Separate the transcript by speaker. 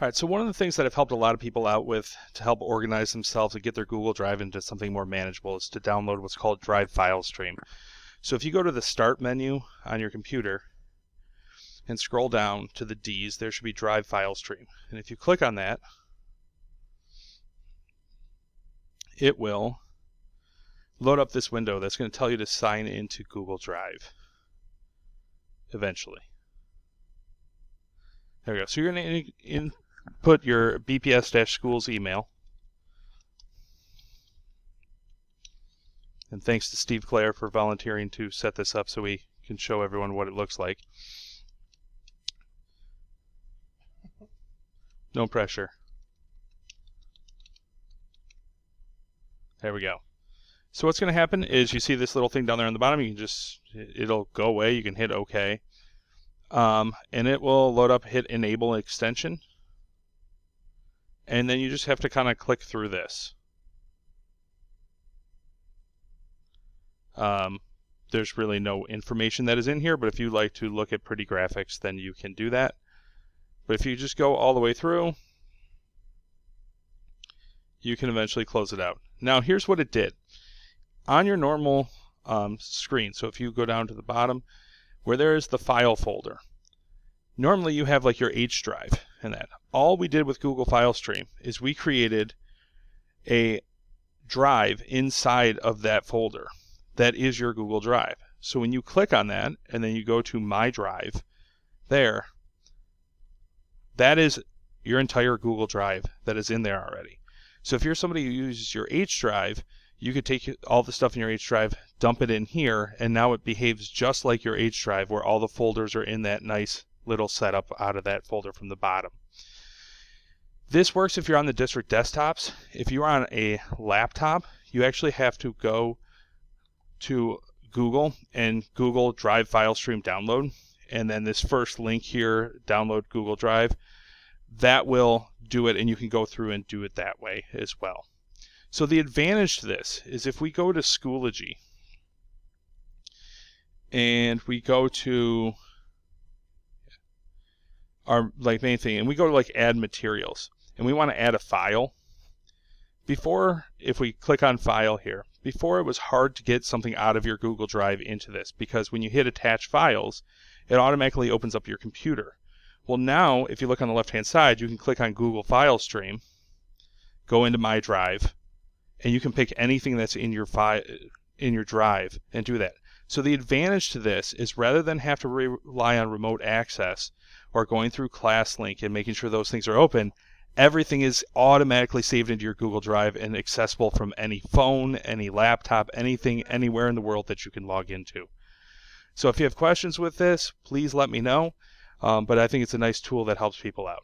Speaker 1: All right, so one of the things that I've helped a lot of people out with to help organize themselves and get their Google Drive into something more manageable is to download what's called Drive File Stream. So if you go to the Start menu on your computer and scroll down to the D's, there should be Drive File Stream. And if you click on that, it will load up this window that's going to tell you to sign into Google Drive eventually. There we go. So you're going to input your BPS-schools email. And thanks to Steve Clare for volunteering to set this up so we can show everyone what it looks like. No pressure. There we go. So what's going to happen is you see this little thing down there on the bottom. You can just, it'll go away. You can hit OK. And it will load up, hit Enable Extension. And then you just have to kind of click through this. There's really no information that is in here, but if you like to look at pretty graphics, then you can do that. But if you just go all the way through, you can eventually close it out. Now here's what it did. On your normal screen, so if you go down to the bottom where there is the file folder, normally you have like your H drive and that. All we did with Google File Stream is we created a drive inside of that folder that is your Google Drive. So when you click on that and then you go to My Drive, there, that is your entire Google Drive that is in there already. So if you're somebody who uses your H drive, you could take all the stuff in your H drive, dump it in here, and now it behaves just like your H drive where all the folders are in that nice little setup out of that folder from the bottom. This works if you're on the district desktops. If you're on a laptop, you actually have to go to Google and Google Drive File Stream Download, and then this first link here, Download Google Drive, that will do it, and you can go through and do it that way as well. So the advantage to this is if we go to Schoology and we go to our main thing, and we go to add materials, and we want to add a file. Before, if we click on File here, before it was hard to get something out of your Google Drive into this because when you hit Attach Files, it automatically opens up your computer. Well, now, if you look on the left-hand side, you can click on Google File Stream, go into My Drive, and you can pick anything that's in your drive and do that. So the advantage to this is rather than have to rely on remote access or going through ClassLink and making sure those things are open, everything is automatically saved into your Google Drive and accessible from any phone, any laptop, anything, anywhere in the world that you can log into. So if you have questions with this, please let me know. But I think it's a nice tool that helps people out.